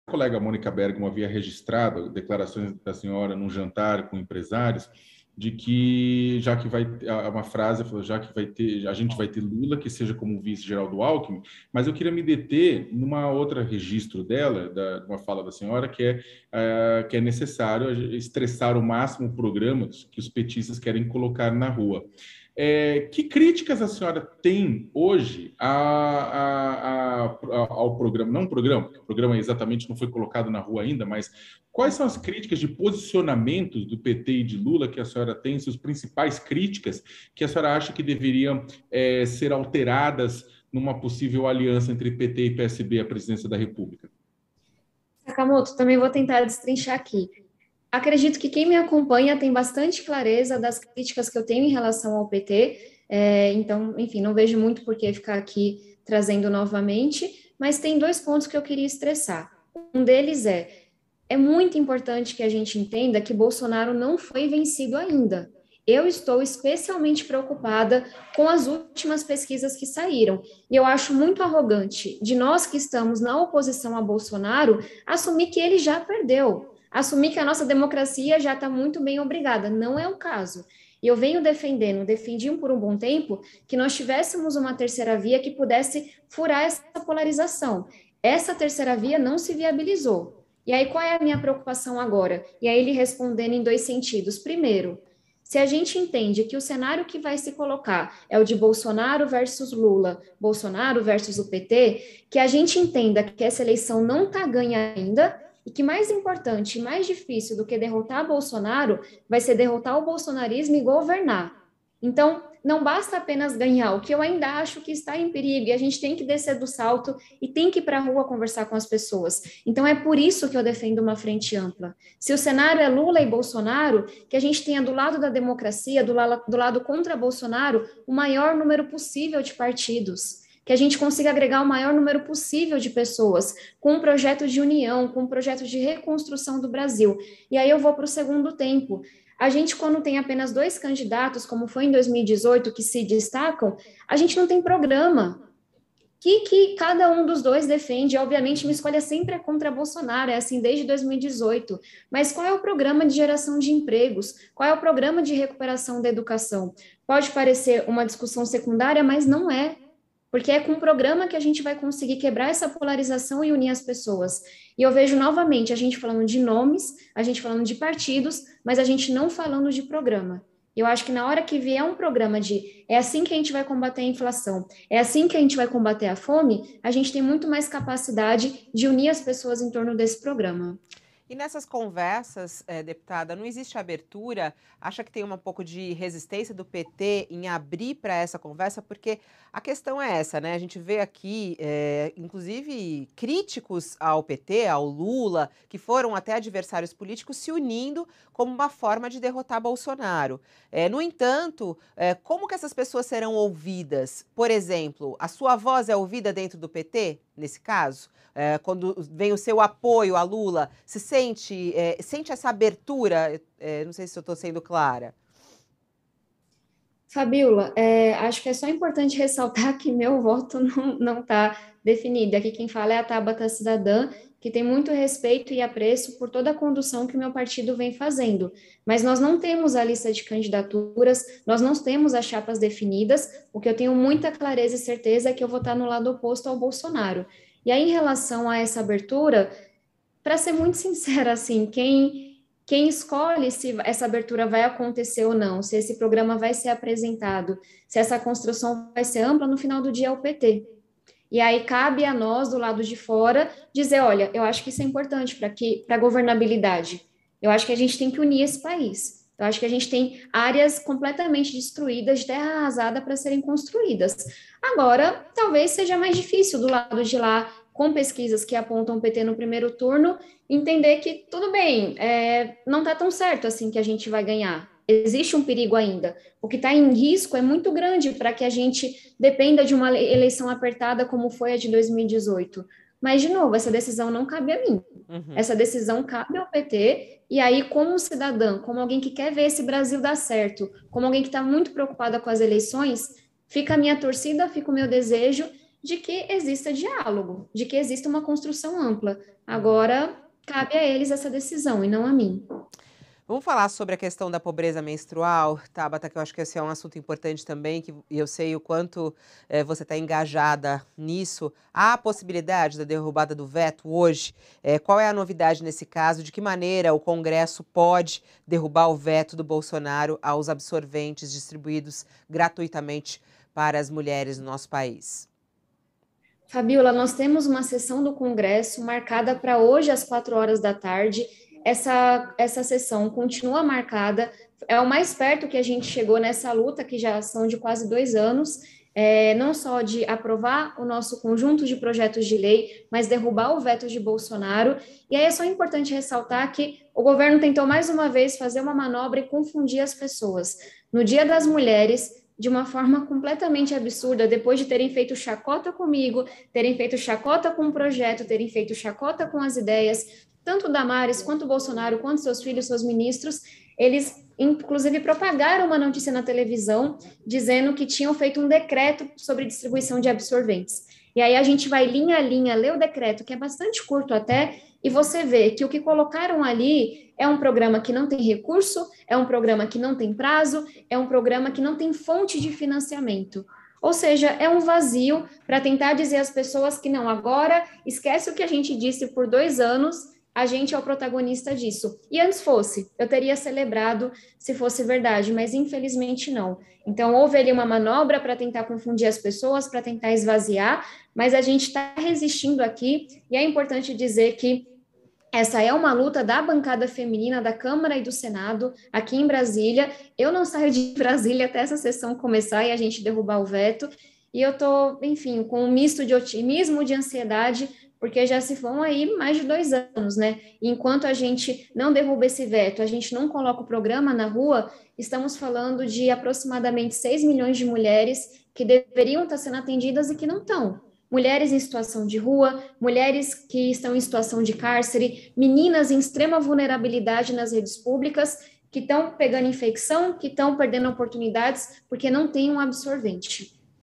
colega Mônica Bergamo havia registrado declarações da senhora num jantar com empresários de que, já que vai uma frase, falou, já que vai ter, a gente vai ter Lula, que seja como vice-geral do Alckmin, mas eu queria me deter numa outra registro dela, uma fala da senhora, que é necessário estressar o máximo o programa que os petistas querem colocar na rua. Que críticas a senhora tem hoje ao programa? Não programa, porque o programa exatamente não foi colocado na rua ainda, mas quais são as críticas de posicionamentos do PT e de Lula que a senhora tem, suas principais críticas que a senhora acha que deveriam ser alteradas numa possível aliança entre PT e PSB à presidência da República? Sakamoto, também vou tentar destrinchar aqui. Acredito que quem me acompanha tem bastante clareza das críticas que eu tenho em relação ao PT, então, enfim, não vejo muito por que ficar aqui trazendo novamente, mas tem dois pontos que eu queria estressar. Um deles é muito importante que a gente entenda que Bolsonaro não foi vencido ainda. Eu estou especialmente preocupada com as últimas pesquisas que saíram. E eu acho muito arrogante de nós que estamos na oposição a Bolsonaro assumir que ele já perdeu, assumir que a nossa democracia já está muito bem obrigada. Não é o caso. E eu venho defendi por um bom tempo, que nós tivéssemos uma terceira via que pudesse furar essa polarização. Essa terceira via não se viabilizou. E aí, qual é a minha preocupação agora? E aí, ele respondendo em dois sentidos. Primeiro, se a gente entende que o cenário que vai se colocar é o de Bolsonaro versus Lula, Bolsonaro versus o PT, que a gente entenda que essa eleição não está ganha ainda e que mais importante e mais difícil do que derrotar Bolsonaro vai ser derrotar o bolsonarismo e governar. Então, não basta apenas ganhar, o que eu ainda acho que está em perigo, e a gente tem que descer do salto e tem que ir para a rua conversar com as pessoas. Então, é por isso que eu defendo uma frente ampla. Se o cenário é Lula e Bolsonaro, que a gente tenha do lado da democracia, do lado contra Bolsonaro, o maior número possível de partidos, que a gente consiga agregar o maior número possível de pessoas, com um projeto de união, com um projeto de reconstrução do Brasil. E aí eu vou para o segundo tempo. A gente, quando tem apenas dois candidatos, como foi em 2018, que se destacam, a gente não tem programa. Que cada um dos dois defende. Obviamente, minha escolha sempre é contra Bolsonaro, é assim desde 2018. Mas qual é o programa de geração de empregos? Qual é o programa de recuperação da educação? Pode parecer uma discussão secundária, mas não é. Porque é com o programa que a gente vai conseguir quebrar essa polarização e unir as pessoas. E eu vejo novamente a gente falando de nomes, a gente falando de partidos, mas a gente não falando de programa. Eu acho que na hora que vier um programa de é assim que a gente vai combater a inflação, é assim que a gente vai combater a fome, a gente tem muito mais capacidade de unir as pessoas em torno desse programa. E nessas conversas, deputada, não existe abertura? Acha que tem um pouco de resistência do PT em abrir para essa conversa? Porque a questão é essa, né? A gente vê aqui, inclusive, críticos ao PT, ao Lula, que foram até adversários políticos, se unindo como uma forma de derrotar Bolsonaro. No entanto, como que essas pessoas serão ouvidas? Por exemplo, a sua voz é ouvida dentro do PT, nesse caso? Quando vem o seu apoio a Lula, se sente essa abertura? Não sei se eu estou sendo clara. Fabiola, acho que é só importante ressaltar que meu voto não está definido. Aqui quem fala é a Tabata Cidadã, que tem muito respeito e apreço por toda a condução que o meu partido vem fazendo. Mas nós não temos a lista de candidaturas, nós não temos as chapas definidas, o que eu tenho muita clareza e certeza é que eu vou estar no lado oposto ao Bolsonaro. E aí, em relação a essa abertura, para ser muito sincera, assim, quem escolhe se essa abertura vai acontecer ou não, se esse programa vai ser apresentado, se essa construção vai ser ampla, no final do dia é o PT. E aí cabe a nós, do lado de fora, dizer, olha, eu acho que isso é importante para a governabilidade. Eu acho que a gente tem que unir esse país. Eu acho que a gente tem áreas completamente destruídas, de terra arrasada para serem construídas. Agora, talvez seja mais difícil do lado de lá, com pesquisas que apontam o PT no primeiro turno, entender que tudo bem, não está tão certo assim que a gente vai ganhar. Existe um perigo ainda. O que está em risco é muito grande para que a gente dependa de uma eleição apertada como foi a de 2018. Mas, de novo, essa decisão não cabe a mim. Essa decisão cabe ao PT, e aí, como cidadã, como alguém que quer ver esse Brasil dar certo, como alguém que está muito preocupada com as eleições, fica a minha torcida, fica o meu desejo, de que exista diálogo, de que exista uma construção ampla. Agora, cabe a eles essa decisão e não a mim. Vamos falar sobre a questão da pobreza menstrual, Tabata, que eu acho que esse é um assunto importante também, que eu sei o quanto você está engajada nisso. Há a possibilidade da derrubada do veto hoje? Qual é a novidade nesse caso? De que maneira o Congresso pode derrubar o veto do Bolsonaro aos absorventes distribuídos gratuitamente para as mulheres no nosso país? Fabiola, nós temos uma sessão do Congresso marcada para hoje às 4 horas da tarde. Essa sessão continua marcada, é o mais perto que a gente chegou nessa luta, que já são de quase 2 anos, não só de aprovar o nosso conjunto de projetos de lei, mas derrubar o veto de Bolsonaro. E aí é só importante ressaltar que o governo tentou mais uma vez fazer uma manobra e confundir as pessoas. No Dia das Mulheres, de uma forma completamente absurda, depois de terem feito chacota comigo, terem feito chacota com o projeto, terem feito chacota com as ideias, tanto Damares, quanto Bolsonaro, quanto seus filhos, seus ministros, eles, inclusive, propagaram uma notícia na televisão dizendo que tinham feito um decreto sobre distribuição de absorventes. E aí a gente vai linha a linha, ler o decreto, que é bastante curto até, e você vê que o que colocaram ali é um programa que não tem recurso, é um programa que não tem prazo, é um programa que não tem fonte de financiamento. Ou seja, é um vazio para tentar dizer às pessoas que não, agora esquece o que a gente disse por 2 anos, a gente é o protagonista disso. E antes fosse, eu teria celebrado se fosse verdade, mas infelizmente não. Então, houve ali uma manobra para tentar confundir as pessoas, para tentar esvaziar, mas a gente está resistindo aqui, e é importante dizer que essa é uma luta da bancada feminina da Câmara e do Senado, aqui em Brasília. Eu não saio de Brasília até essa sessão começar e a gente derrubar o veto, e eu estou, enfim, com um misto de otimismo, de ansiedade, porque já se vão aí mais de 2 anos, né? E enquanto a gente não derruba esse veto, a gente não coloca o programa na rua, estamos falando de aproximadamente 6 milhões de mulheres que deveriam estar sendo atendidas e que não estão. Mulheres em situação de rua, mulheres que estão em situação de cárcere, meninas em extrema vulnerabilidade nas redes públicas, que estão pegando infecção, que estão perdendo oportunidades porque não tem um absorvente.